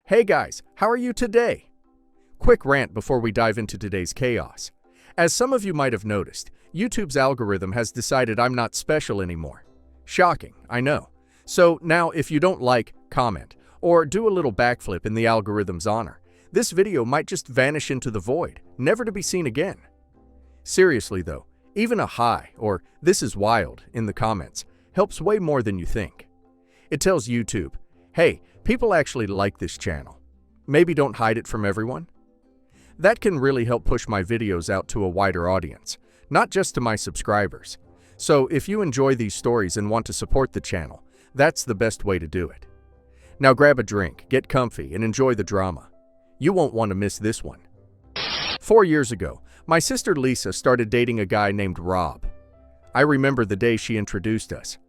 Hey guys, how are you today? Quick rant before we dive into today's chaos. As some of you might have noticed, YouTube's algorithm has decided I'm not special anymore. Shocking, I know. So now if you don't like, comment, or do a little backflip in the algorithm's honor, this video might just vanish into the void, never to be seen again. Seriously though, even a hi or "this is wild" in the comments helps way more than you think. It tells YouTube, hey, people actually like this channel. Maybe don't hide it from everyone. That can really help push my videos out to a wider audience, not just to my subscribers. So if you enjoy these stories and want to support the channel, that's the best way to do it. Now grab a drink, get comfy, and enjoy the drama. You won't want to miss this one. 4 years ago, my sister Lisa started dating a guy named Rob. I remember the day she introduced us.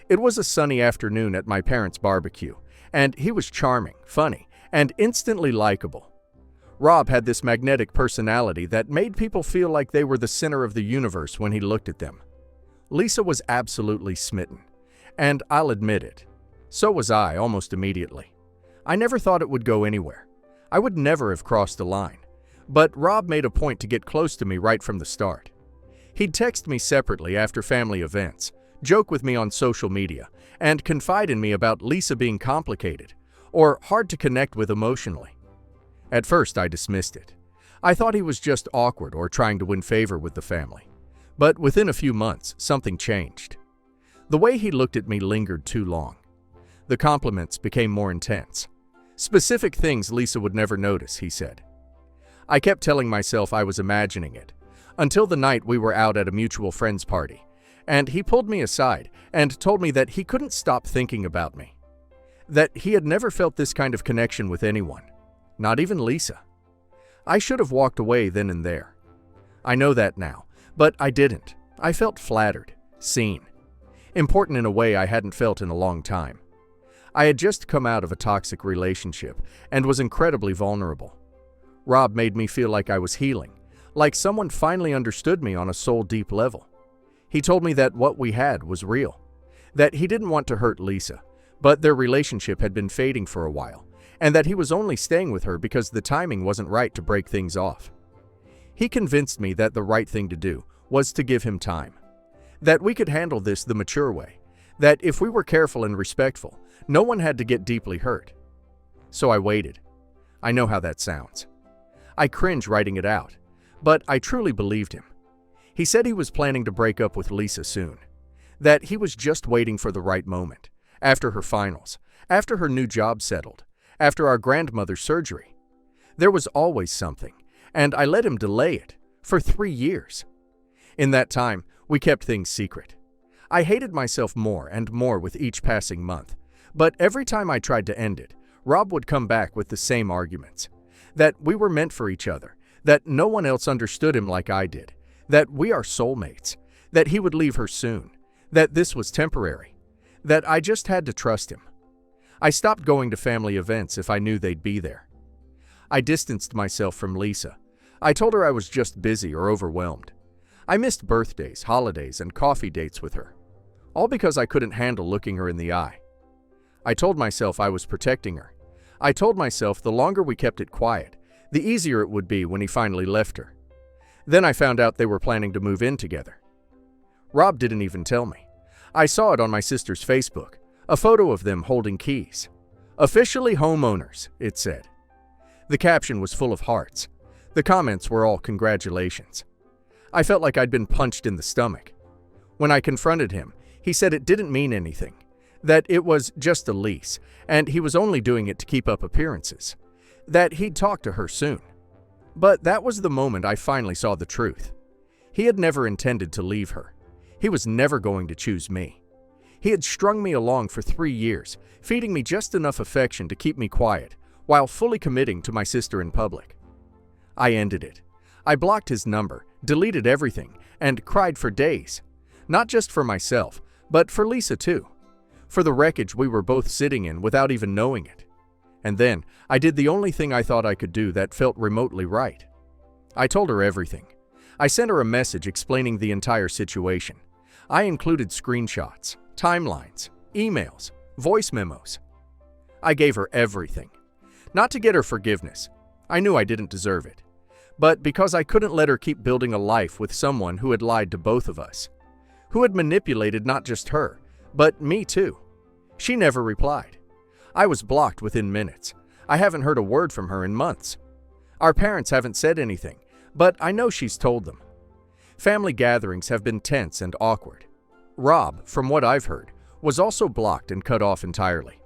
It was a sunny afternoon at my parents' barbecue, and he was charming, funny, and instantly likable. Rob had this magnetic personality that made people feel like they were the center of the universe when he looked at them. Lisa was absolutely smitten, and I'll admit it. So was I almost immediately. I never thought it would go anywhere. I would never have crossed the line. But Rob made a point to get close to me right from the start. He'd text me separately after family events, joke with me on social media, and confide in me about Lisa being complicated or hard to connect with emotionally. At first, I dismissed it. I thought he was just awkward or trying to win favor with the family. But within a few months, something changed. The way he looked at me lingered too long. The compliments became more intense. Specific things Lisa would never notice, he said. I kept telling myself I was imagining it, until the night we were out at a mutual friend's party, and he pulled me aside and told me that he couldn't stop thinking about me. That he had never felt this kind of connection with anyone, not even Lisa. I should have walked away then and there. I know that now, but I didn't. I felt flattered, seen, important in a way I hadn't felt in a long time. I had just come out of a toxic relationship and was incredibly vulnerable. Rob made me feel like I was healing, like someone finally understood me on a soul-deep level. He told me that what we had was real, that he didn't want to hurt Lisa, but their relationship had been fading for a while, and that he was only staying with her because the timing wasn't right to break things off. He convinced me that the right thing to do was to give him time, that we could handle this the mature way, that if we were careful and respectful, no one had to get deeply hurt. So I waited. I know how that sounds. I cringe writing it out, but I truly believed him. He said he was planning to break up with Lisa soon, that he was just waiting for the right moment, after her finals, after her new job settled, after our grandmother's surgery. There was always something, and I let him delay it for 3 years. In that time, we kept things secret. I hated myself more and more with each passing month, but every time I tried to end it, Rob would come back with the same arguments. That we were meant for each other, that no one else understood him like I did, that we are soulmates, that he would leave her soon, that this was temporary, that I just had to trust him. I stopped going to family events if I knew they'd be there. I distanced myself from Lisa. I told her I was just busy or overwhelmed. I missed birthdays, holidays, and coffee dates with her, all because I couldn't handle looking her in the eye. I told myself I was protecting her. I told myself the longer we kept it quiet, the easier it would be when he finally left her. Then I found out they were planning to move in together. Rob didn't even tell me. I saw it on my sister's Facebook, a photo of them holding keys. Officially homeowners, it said. The caption was full of hearts. The comments were all congratulations. I felt like I'd been punched in the stomach. When I confronted him, he said it didn't mean anything, that it was just a lease, and he was only doing it to keep up appearances, that he'd talk to her soon. But that was the moment I finally saw the truth. He had never intended to leave her. He was never going to choose me. He had strung me along for 3 years, feeding me just enough affection to keep me quiet, while fully committing to my sister in public. I ended it. I blocked his number, deleted everything, and cried for days. Not just for myself, but for Lisa too. For the wreckage we were both sitting in without even knowing it. And then, I did the only thing I thought I could do that felt remotely right. I told her everything. I sent her a message explaining the entire situation. I included screenshots, timelines, emails, voice memos. I gave her everything. Not to get her forgiveness. I knew I didn't deserve it. But because I couldn't let her keep building a life with someone who had lied to both of us. Who had manipulated not just her, but me too. She never replied. I was blocked within minutes. I haven't heard a word from her in months. Our parents haven't said anything, but I know she's told them. Family gatherings have been tense and awkward. Rob, from what I've heard, was also blocked and cut off entirely.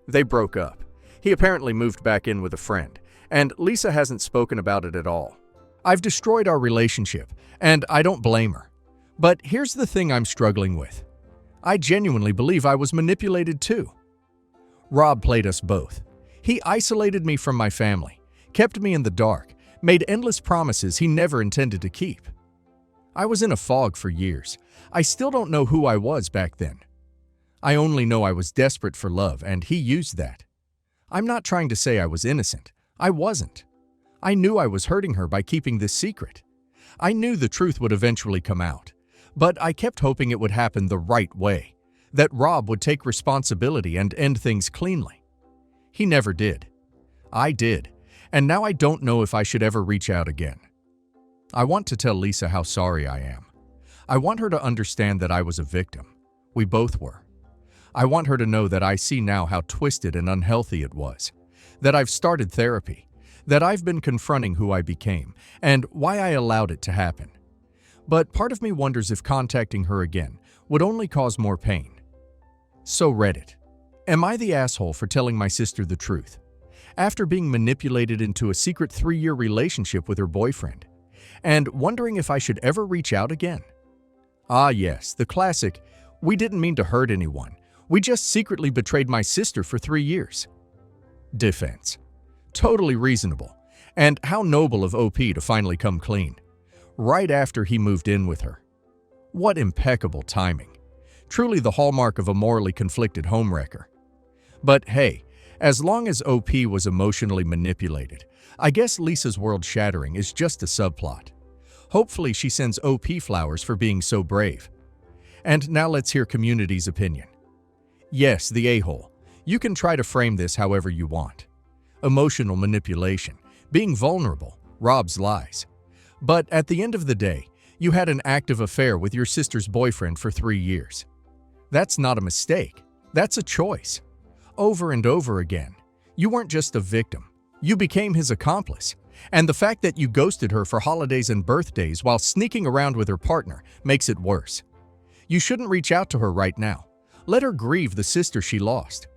They broke up. He apparently moved back in with a friend, and Lisa hasn't spoken about it at all. I've destroyed our relationship, and I don't blame her. But here's the thing I'm struggling with. I genuinely believe I was manipulated too. Rob played us both. He isolated me from my family, kept me in the dark, made endless promises he never intended to keep. I was in a fog for years. I still don't know who I was back then. I only know I was desperate for love, and he used that. I'm not trying to say I was innocent. I wasn't. I knew I was hurting her by keeping this secret. I knew the truth would eventually come out, but I kept hoping it would happen the right way, that Rob would take responsibility and end things cleanly. He never did. I did, and now I don't know if I should ever reach out again. I want to tell Lisa how sorry I am. I want her to understand that I was a victim. We both were. I want her to know that I see now how twisted and unhealthy it was, that I've started therapy, that I've been confronting who I became, and why I allowed it to happen. But part of me wonders if contacting her again would only cause more pain. So Reddit. Am I the asshole for telling my sister the truth? After being manipulated into a secret 3-year relationship with her boyfriend, and wondering if I should ever reach out again? Ah yes, the classic, we didn't mean to hurt anyone. We just secretly betrayed my sister for 3 years. Defense. Totally reasonable. And how noble of OP to finally come clean. Right after he moved in with her. What impeccable timing. Truly the hallmark of a morally conflicted homewrecker. But hey, as long as OP was emotionally manipulated, I guess Lisa's world shattering is just a subplot. Hopefully she sends OP flowers for being so brave. And now let's hear community's opinion. Yes, the a-hole. You can try to frame this however you want. Emotional manipulation, being vulnerable, Rob's lies. But at the end of the day, you had an active affair with your sister's boyfriend for 3 years. That's not a mistake. That's a choice. Over and over again. You weren't just a victim. You became his accomplice. And the fact that you ghosted her for holidays and birthdays while sneaking around with her partner makes it worse. You shouldn't reach out to her right now. Let her grieve the sister she lost.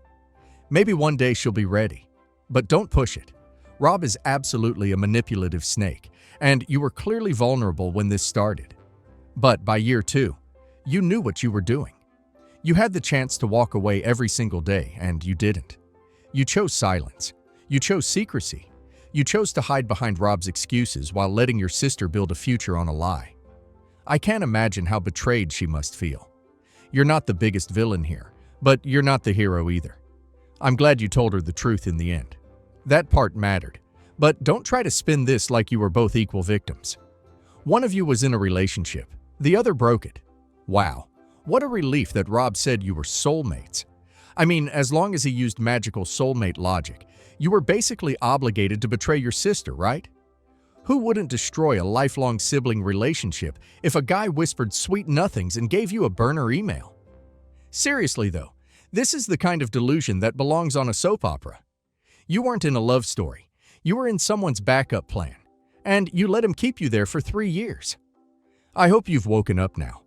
Maybe one day she'll be ready. But don't push it. Rob is absolutely a manipulative snake, and you were clearly vulnerable when this started. But by year 2, you knew what you were doing. You had the chance to walk away every single day, and you didn't. You chose silence. You chose secrecy. You chose to hide behind Rob's excuses while letting your sister build a future on a lie. I can't imagine how betrayed she must feel. You're not the biggest villain here, but you're not the hero either. I'm glad you told her the truth in the end. That part mattered, but don't try to spin this like you were both equal victims. One of you was in a relationship, the other broke it. Wow, what a relief that Rob said you were soulmates. I mean, as long as he used magical soulmate logic, you were basically obligated to betray your sister, right? Who wouldn't destroy a lifelong sibling relationship if a guy whispered sweet nothings and gave you a burner email? Seriously though, this is the kind of delusion that belongs on a soap opera. You weren't in a love story. You were in someone's backup plan, and you let him keep you there for 3 years. I hope you've woken up now,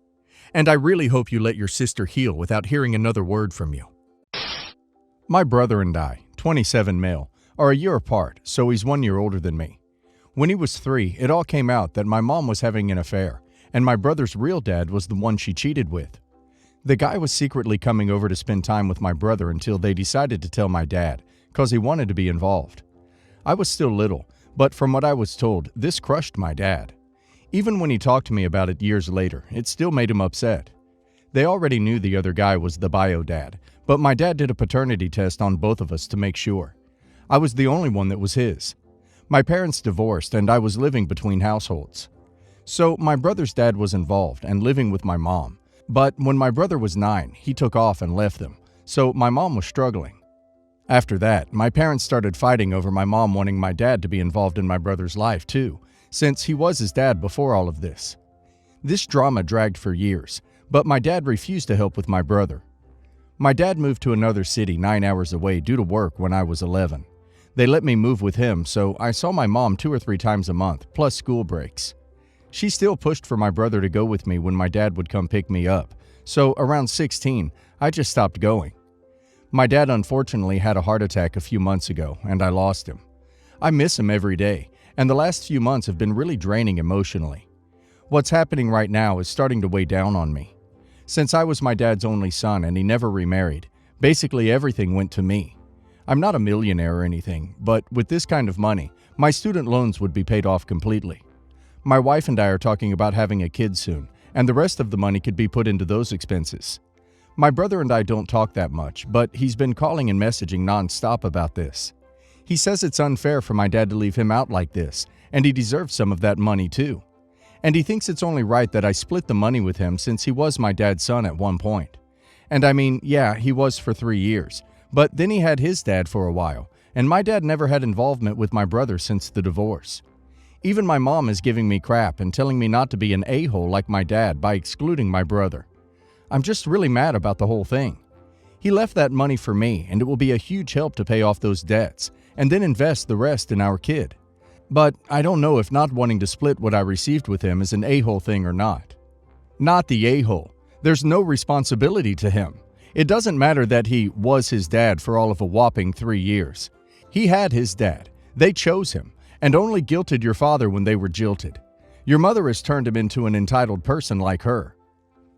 and I really hope you let your sister heal without hearing another word from you. My brother and I, 27 male, are a year apart, so he's 1 year older than me. When he was 3, it all came out that my mom was having an affair, and my brother's real dad was the one she cheated with. The guy was secretly coming over to spend time with my brother until they decided to tell my dad, cause he wanted to be involved. I was still little, but from what I was told, this crushed my dad. Even when he talked to me about it years later, it still made him upset. They already knew the other guy was the bio dad, but my dad did a paternity test on both of us to make sure. I was the only one that was his. My parents divorced and I was living between households. So my brother's dad was involved and living with my mom, but when my brother was 9, he took off and left them, so my mom was struggling. After that, my parents started fighting over my mom wanting my dad to be involved in my brother's life too, since he was his dad before all of this. This drama dragged for years, but my dad refused to help with my brother. My dad moved to another city 9 hours away due to work when I was 11. They let me move with him, so I saw my mom 2 or 3 times a month, plus school breaks. She still pushed for my brother to go with me when my dad would come pick me up, so around 16, I just stopped going. My dad unfortunately had a heart attack a few months ago, and I lost him. I miss him every day, and the last few months have been really draining emotionally. What's happening right now is starting to weigh down on me. Since I was my dad's only son and he never remarried, basically everything went to me. I'm not a millionaire or anything, but with this kind of money, my student loans would be paid off completely. My wife and I are talking about having a kid soon, and the rest of the money could be put into those expenses. My brother and I don't talk that much, but he's been calling and messaging non-stop about this. He says it's unfair for my dad to leave him out like this, and he deserves some of that money too. And he thinks it's only right that I split the money with him since he was my dad's son at one point. And I mean, yeah, he was for 3 years, but then he had his dad for a while, and my dad never had involvement with my brother since the divorce. Even my mom is giving me crap and telling me not to be an a-hole like my dad by excluding my brother. I'm just really mad about the whole thing. He left that money for me, and it will be a huge help to pay off those debts, and then invest the rest in our kid. But I don't know if not wanting to split what I received with him is an a-hole thing or not. Not the a-hole. There's no responsibility to him. It doesn't matter that he was his dad for all of a whopping 3 years. He had his dad. They chose him, and only guilted your father when they were jilted. Your mother has turned him into an entitled person like her.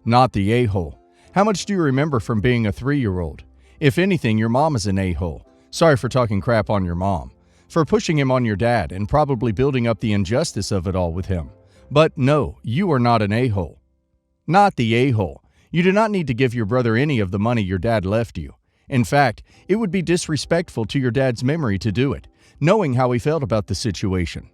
Not the a-hole. How much do you remember from being a 3-year-old? If anything, your mom is an a-hole. Sorry for talking crap on your mom. For pushing him on your dad and probably building up the injustice of it all with him. But no, you are not an a-hole. Not the a-hole. You do not need to give your brother any of the money your dad left you. In fact, it would be disrespectful to your dad's memory to do it, knowing how he felt about the situation.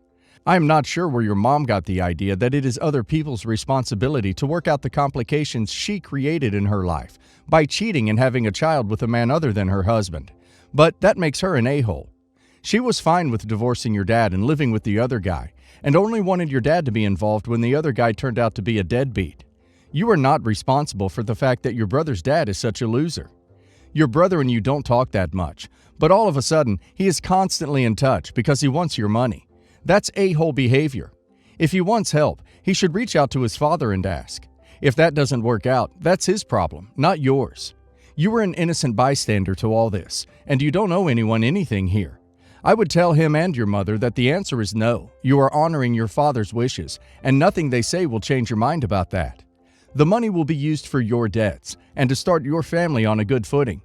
I am not sure where your mom got the idea that it is other people's responsibility to work out the complications she created in her life by cheating and having a child with a man other than her husband. But that makes her an a-hole. She was fine with divorcing your dad and living with the other guy, and only wanted your dad to be involved when the other guy turned out to be a deadbeat. You are not responsible for the fact that your brother's dad is such a loser. Your brother and you don't talk that much, but all of a sudden, he is constantly in touch because he wants your money. That's a-hole behavior. If he wants help, he should reach out to his father and ask. If that doesn't work out, that's his problem, not yours. You were an innocent bystander to all this, and you don't owe anyone anything here. I would tell him and your mother that the answer is no. You are honoring your father's wishes, and nothing they say will change your mind about that. The money will be used for your debts, and to start your family on a good footing.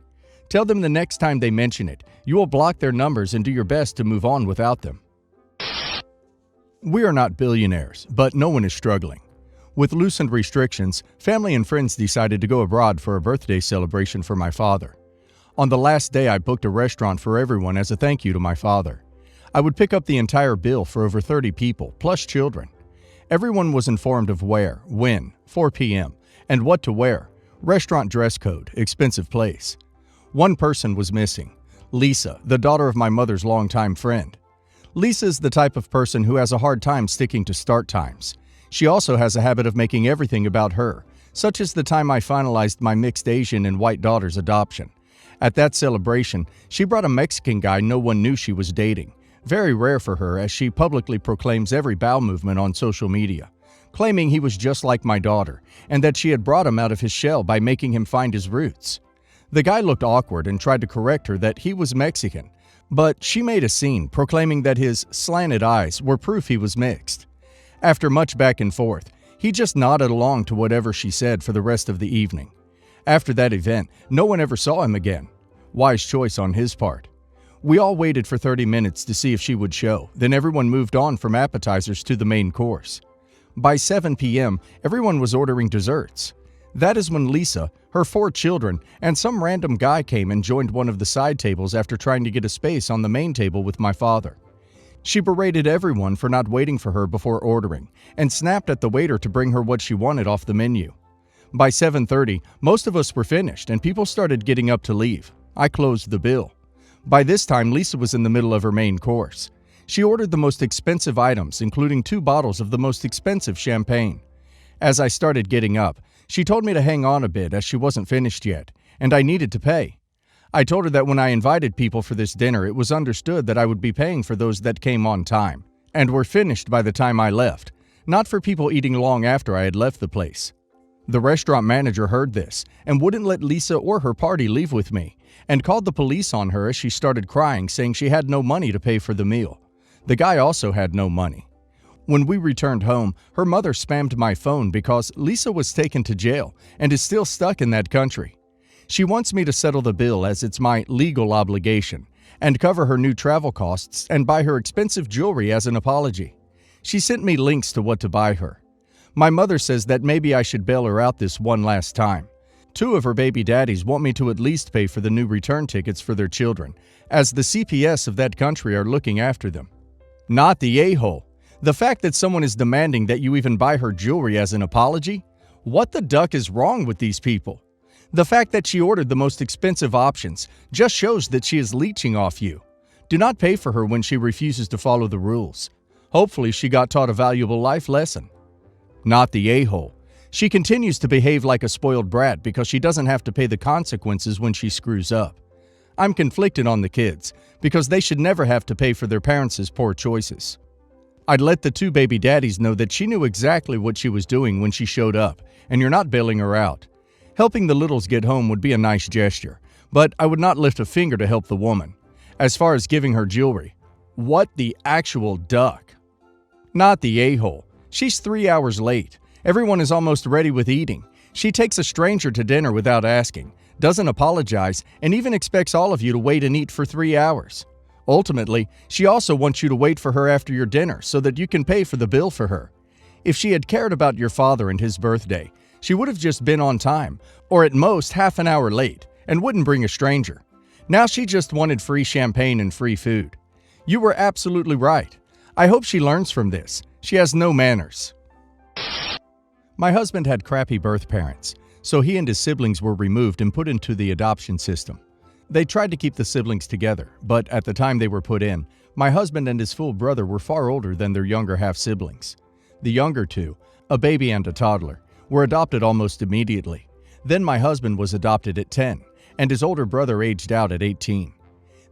Tell them the next time they mention it, you will block their numbers and do your best to move on without them. We are not billionaires, but no one is struggling. With loosened restrictions, family and friends decided to go abroad for a birthday celebration for my father. On the last day, I booked a restaurant for everyone as a thank you to my father. I would pick up the entire bill for over 30 people, plus children. Everyone was informed of where, when, 4 p.m., and what to wear, restaurant dress code, expensive place. One person was missing, Lisa, the daughter of my mother's longtime friend. Lisa's the type of person who has a hard time sticking to start times. She also has a habit of making everything about her, such as the time I finalized my mixed Asian and white daughter's adoption. At that celebration, she brought a Mexican guy no one knew she was dating. Very rare for her, as she publicly proclaims every bowel movement on social media, claiming he was just like my daughter, and that she had brought him out of his shell by making him find his roots. The guy looked awkward and tried to correct her that he was Mexican, but she made a scene, proclaiming that his slanted eyes were proof he was mixed. After much back and forth, he just nodded along to whatever she said for the rest of the evening. After that event, no one ever saw him again. Wise choice on his part. We all waited for 30 minutes to see if she would show, then everyone moved on from appetizers to the main course. By 7 p.m., everyone was ordering desserts. That is when Lisa, her 4 children, and some random guy came and joined one of the side tables after trying to get a space on the main table with my father. She berated everyone for not waiting for her before ordering, and snapped at the waiter to bring her what she wanted off the menu. By 7:30, most of us were finished and people started getting up to leave. I closed the bill. By this time, Lisa was in the middle of her main course. She ordered the most expensive items, including 2 bottles of the most expensive champagne. As I started getting up, she told me to hang on a bit as she wasn't finished yet, and I needed to pay. I told her that when I invited people for this dinner, it was understood that I would be paying for those that came on time, and were finished by the time I left, not for people eating long after I had left the place. The restaurant manager heard this and wouldn't let Lisa or her party leave with me, and called the police on her as she started crying, saying she had no money to pay for the meal. The guy also had no money. When we returned home, her mother spammed my phone because Lisa was taken to jail and is still stuck in that country. She wants me to settle the bill as it's my legal obligation, and cover her new travel costs and buy her expensive jewelry as an apology. She sent me links to what to buy her. My mother says that maybe I should bail her out this one last time. 2 of her baby daddies want me to at least pay for the new return tickets for their children, as the CPS of that country are looking after them. Not the a-hole. The fact that someone is demanding that you even buy her jewelry as an apology? What the duck is wrong with these people? The fact that she ordered the most expensive options just shows that she is leeching off you. Do not pay for her when she refuses to follow the rules. Hopefully she got taught a valuable life lesson. Not the a-hole. She continues to behave like a spoiled brat because she doesn't have to pay the consequences when she screws up. I'm conflicted on the kids because they should never have to pay for their parents' poor choices. I'd let the 2 baby daddies know that she knew exactly what she was doing when she showed up, and you're not bailing her out. Helping the littles get home would be a nice gesture, but I would not lift a finger to help the woman. As far as giving her jewelry, what the actual duck? Not the a-hole. She's 3 hours late. Everyone is almost ready with eating. She takes a stranger to dinner without asking, doesn't apologize, and even expects all of you to wait and eat for 3 hours. Ultimately, she also wants you to wait for her after your dinner so that you can pay for the bill for her. If she had cared about your father and his birthday, she would have just been on time, or at most half an hour late, and wouldn't bring a stranger. Now she just wanted free champagne and free food. You were absolutely right. I hope she learns from this. She has no manners. My husband had crappy birth parents, so he and his siblings were removed and put into the adoption system. They tried to keep the siblings together, but at the time they were put in, my husband and his full brother were far older than their younger half-siblings. The younger 2, a baby and a toddler, were adopted almost immediately. Then my husband was adopted at 10, and his older brother aged out at 18.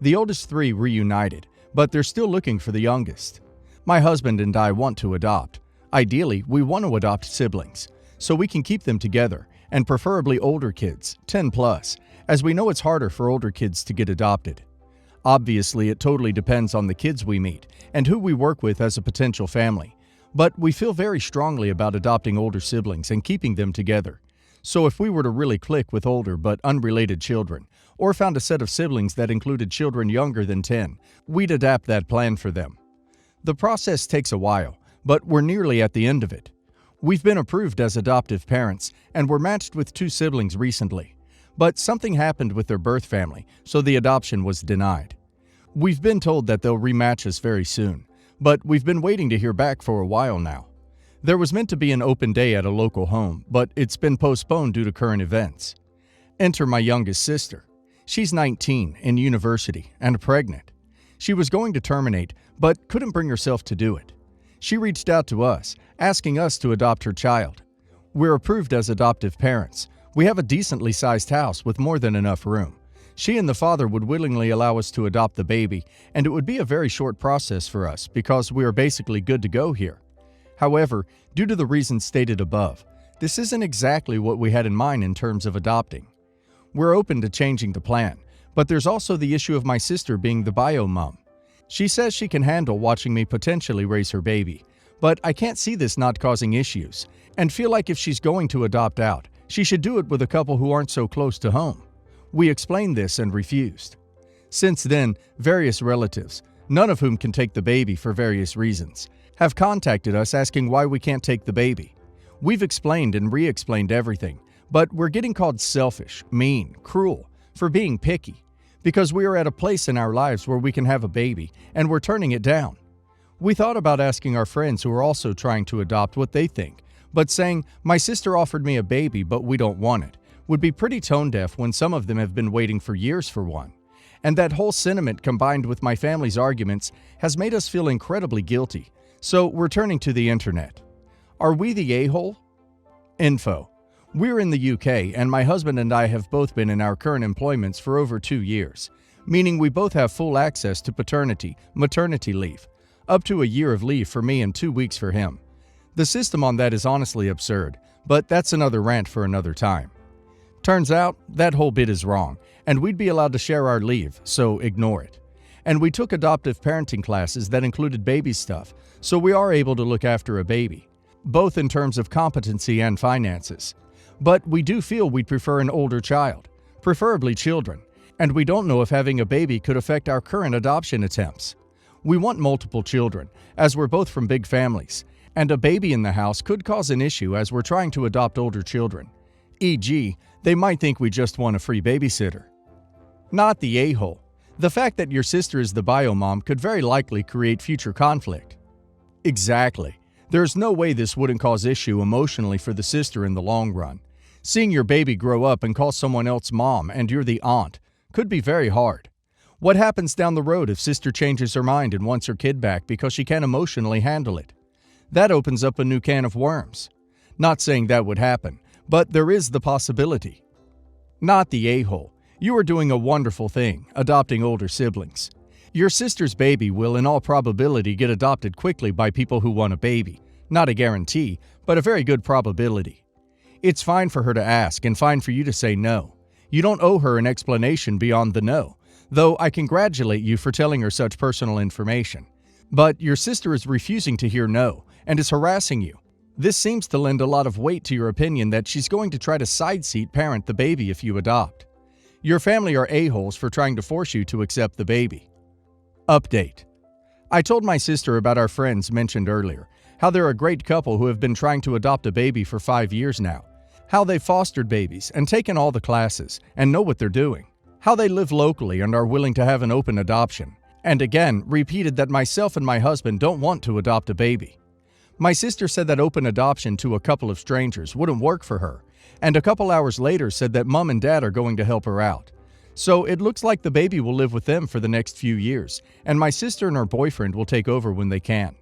The oldest 3 reunited, but they're still looking for the youngest. My husband and I want to adopt. Ideally, we want to adopt siblings, so we can keep them together, and preferably older kids, 10 plus, as we know it's harder for older kids to get adopted. Obviously, it totally depends on the kids we meet and who we work with as a potential family, but we feel very strongly about adopting older siblings and keeping them together. So if we were to really click with older but unrelated children, or found a set of siblings that included children younger than 10, we'd adapt that plan for them. The process takes a while, but we're nearly at the end of it. We've been approved as adoptive parents and were matched with 2 siblings recently, but something happened with their birth family, so the adoption was denied. We've been told that they'll rematch us very soon, but we've been waiting to hear back for a while now. There was meant to be an open day at a local home, but it's been postponed due to current events. Enter my youngest sister. She's 19, in university, and pregnant. She was going to terminate, but couldn't bring herself to do it. She reached out to us, asking us to adopt her child. We're approved as adoptive parents. We have a decently sized house with more than enough room. She and the father would willingly allow us to adopt the baby, and it would be a very short process for us because we are basically good to go here. However, due to the reasons stated above, this isn't exactly what we had in mind in terms of adopting. We're open to changing the plan, but there's also the issue of my sister being the bio mom. She says she can handle watching me potentially raise her baby, but I can't see this not causing issues, and feel like if she's going to adopt out, she should do it with a couple who aren't so close to home. We explained this and refused. Since then, various relatives, none of whom can take the baby for various reasons, have contacted us asking why we can't take the baby. We've explained and re-explained everything, but we're getting called selfish, mean, cruel, for being picky, because we are at a place in our lives where we can have a baby, and we're turning it down. We thought about asking our friends who are also trying to adopt what they think, but saying, "My sister offered me a baby, but we don't want it," would be pretty tone-deaf when some of them have been waiting for years for one. And that whole sentiment combined with my family's arguments has made us feel incredibly guilty. So we're turning to the internet. Are we the a-hole? Info. We're in the UK, and my husband and I have both been in our current employments for over 2 years, meaning we both have full access to paternity, maternity leave, up to a year of leave for me and 2 weeks for him. The system on that is honestly absurd, but that's another rant for another time. Turns out, that whole bit is wrong, and we'd be allowed to share our leave, so ignore it. And we took adoptive parenting classes that included baby stuff, so we are able to look after a baby, both in terms of competency and finances. But we do feel we'd prefer an older child, preferably children, and we don't know if having a baby could affect our current adoption attempts. We want multiple children, as we're both from big families, and a baby in the house could cause an issue as we're trying to adopt older children. E.g., they might think we just want a free babysitter. Not the a-hole. The fact that your sister is the bio mom could very likely create future conflict. Exactly. There's no way this wouldn't cause issue emotionally for the sister in the long run. Seeing your baby grow up and call someone else mom and you're the aunt could be very hard. What happens down the road if sister changes her mind and wants her kid back because she can't emotionally handle it? That opens up a new can of worms. Not saying that would happen, but there is the possibility. Not the a-hole. You are doing a wonderful thing, adopting older siblings. Your sister's baby will in all probability get adopted quickly by people who want a baby. Not a guarantee, but a very good probability. It's fine for her to ask and fine for you to say no. You don't owe her an explanation beyond the no, though I congratulate you for telling her such personal information. But your sister is refusing to hear no and is harassing you. This seems to lend a lot of weight to your opinion that she's going to try to side-seat parent the baby if you adopt. Your family are a-holes for trying to force you to accept the baby. Update. I told my sister about our friends mentioned earlier, how they're a great couple who have been trying to adopt a baby for 5 years now, how they fostered babies and taken all the classes and know what they're doing, how they live locally and are willing to have an open adoption, and again repeated that myself and my husband don't want to adopt a baby. My sister said that open adoption to a couple of strangers wouldn't work for her, and a couple hours later said that mom and dad are going to help her out. So it looks like the baby will live with them for the next few years, and my sister and her boyfriend will take over when they can.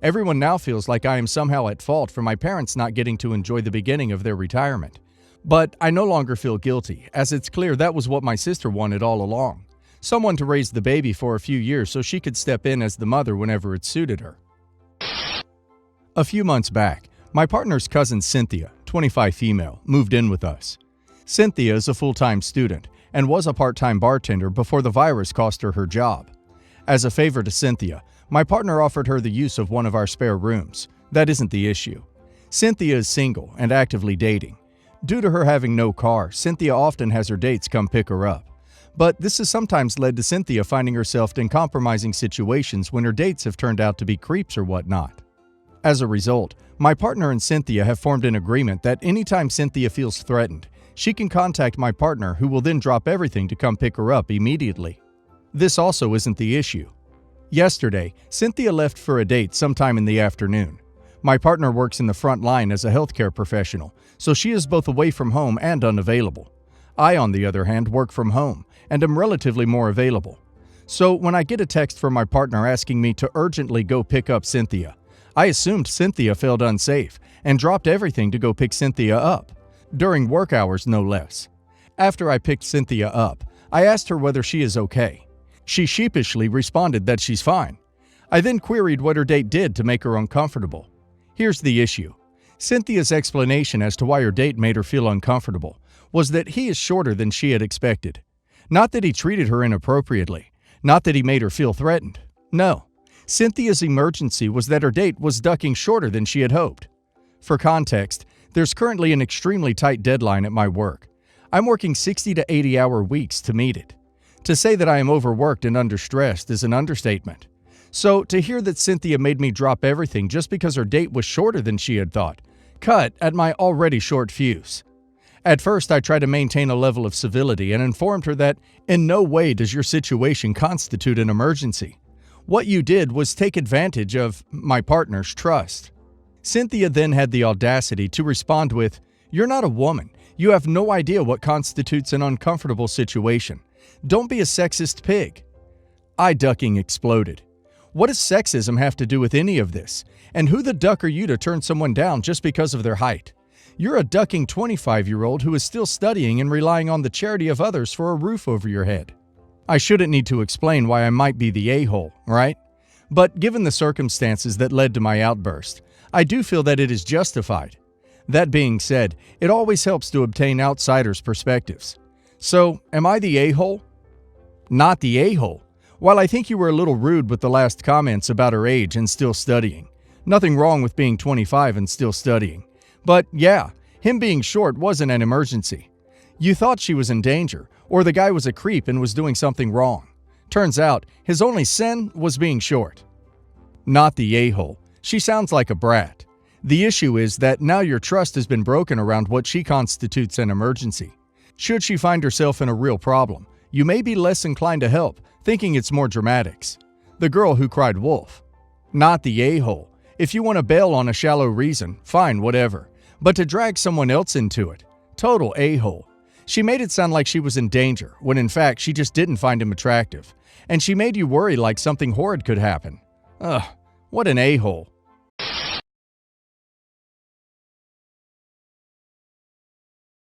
Everyone now feels like I am somehow at fault for my parents not getting to enjoy the beginning of their retirement. But I no longer feel guilty, as it's clear that was what my sister wanted all along. Someone to raise the baby for a few years so she could step in as the mother whenever it suited her. A few months back, my partner's cousin Cynthia, 25 female, moved in with us. Cynthia is a full-time student and was a part-time bartender before the virus cost her her job. As a favor to Cynthia, my partner offered her the use of one of our spare rooms. That isn't the issue. Cynthia is single and actively dating. Due to her having no car, Cynthia often has her dates come pick her up. But this has sometimes led to Cynthia finding herself in compromising situations when her dates have turned out to be creeps or whatnot. As a result, my partner and Cynthia have formed an agreement that anytime Cynthia feels threatened, she can contact my partner, who will then drop everything to come pick her up immediately. This also isn't the issue. Yesterday, Cynthia left for a date sometime in the afternoon. My partner works in the front line as a healthcare professional, so she is both away from home and unavailable. I, on the other hand, work from home and am relatively more available. So when I get a text from my partner asking me to urgently go pick up Cynthia, I assumed Cynthia felt unsafe and dropped everything to go pick Cynthia up, during work hours no less. After I picked Cynthia up, I asked her whether she is okay. She sheepishly responded that she's fine. I then queried what her date did to make her uncomfortable. Here's the issue. Cynthia's explanation as to why her date made her feel uncomfortable was that he is shorter than she had expected. Not that he treated her inappropriately, not that he made her feel threatened. No. Cynthia's emergency was that her date was ducking shorter than she had hoped. For context, there's currently an extremely tight deadline at my work. I'm working 60 to 80-hour weeks to meet it. To say that I am overworked and understressed is an understatement. So to hear that Cynthia made me drop everything just because her date was shorter than she had thought, cut at my already short fuse. At first, I tried to maintain a level of civility and informed her that in no way does your situation constitute an emergency. What you did was take advantage of my partner's trust. Cynthia then had the audacity to respond with, "You're not a woman. You have no idea what constitutes an uncomfortable situation. Don't be a sexist pig. Eye ducking exploded. What does sexism have to do with any of this? And who the duck are you to turn someone down just because of their height? You're a ducking 25-year-old who is still studying and relying on the charity of others for a roof over your head. I shouldn't need to explain why I might be the a-hole, right? But given the circumstances that led to my outburst, I do feel that it is justified. That being said, it always helps to obtain outsiders' perspectives. So, am I the a-hole? Not the a-hole. While I think you were a little rude with the last comments about her age and still studying. Nothing wrong with being 25 and still studying. But yeah, him being short wasn't an emergency. You thought she was in danger, or the guy was a creep and was doing something wrong. Turns out, his only sin was being short. Not the a-hole. She sounds like a brat. The issue is that now your trust has been broken around what she constitutes an emergency. Should she find herself in a real problem, you may be less inclined to help, thinking it's more dramatics. The girl who cried wolf. Not the a-hole. If you want to bail on a shallow reason, fine, whatever. But to drag someone else into it, total a-hole. She made it sound like she was in danger, when in fact she just didn't find him attractive. And she made you worry like something horrid could happen. Ugh, what an a-hole.